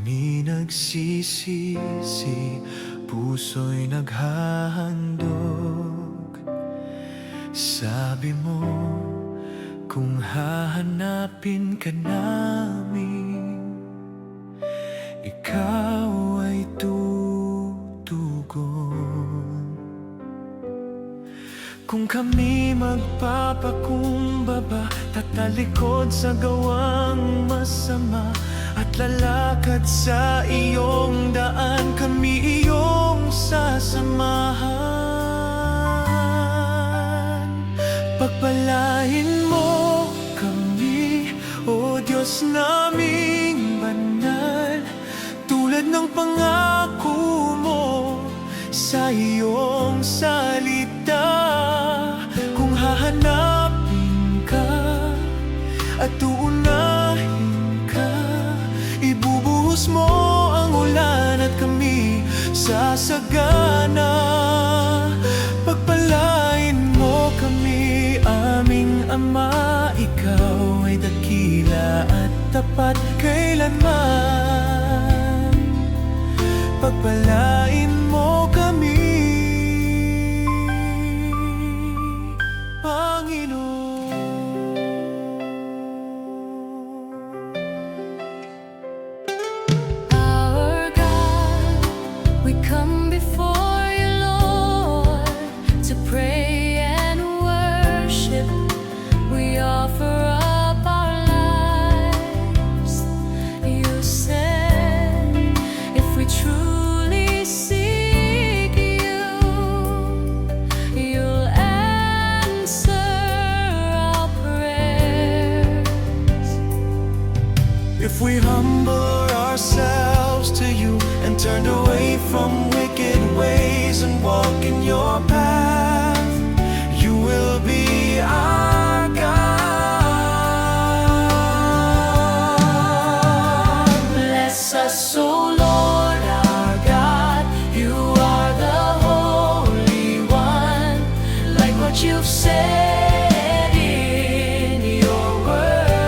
Kami nagsisisi, puso'y naghahandog. Sabi mo, kung hahanapin ka namin, ikaw ay tutugon. Kung kami magpapakumbaba, tatalikod sa gawang masama, at lalakad sa iyong daan, kami iyong sasamahan. Pagpalain mo kami, O Diyos naming banal, tulad ng pangako mo sa iyong salita. Kung hahanapin ka at uunahin ka, ibubuhos mo ang ulan at kami sasagana. Pagpalain mo kami, aming Ama, ikaw ay dakila at tapat kailanman. Pagpalain mo kami, Our God, we come before you, Lord, to pray and worship. We offer up our lives. You said, if we truly seek you, you'll answer our prayers. if we humble ourselves to you and turned away from wicked ways and walk in your path, you will be our God. Bless us, O Lord our God, you are the Holy One, like what you've said in your word.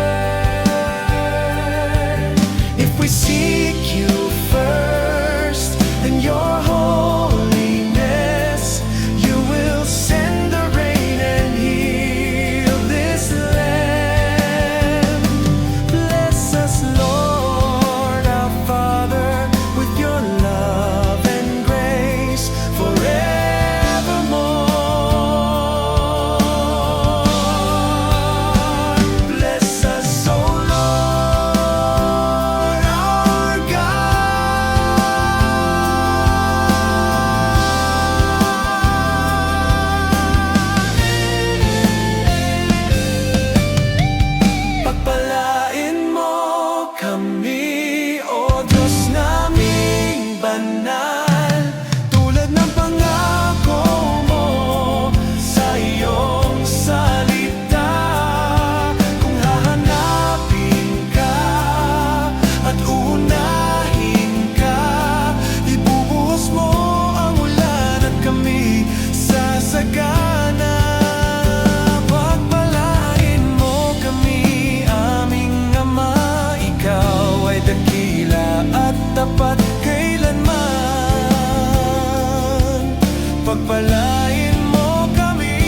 If we seek you first and your holiness, you will send the rain and heal this land. Bless us, Lord our Father, with your love and grace forevermore. Bless us, O Lord our God. Pagpalain mo kami, O Diyos naming banal, tulad ng pangako mo sa iyong salita. Kung hahanapin ka at uunahin ka, ibubuhos mo ang ulan at kami sasagana. Pagpalain mo kami, aming Ama, ikaw ay dakila at tapat kailanman. Pagpalain mo kami.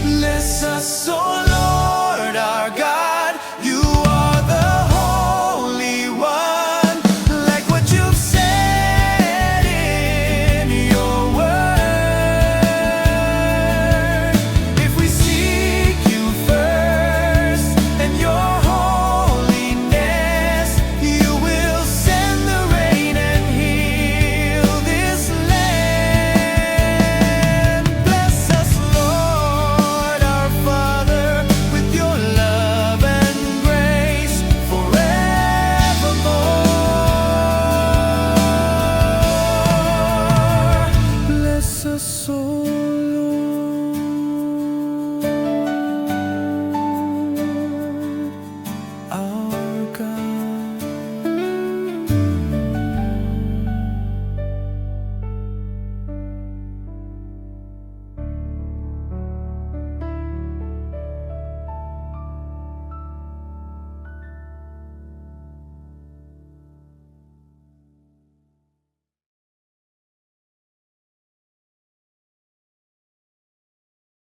Bless us, O Lord our God, you are the Holy One, like what you've said in your word. If we seek you first and your holiness, you will send the rain and heal this land. Bless us, Lord our Father, with your love and grace forevermore. Bless us, O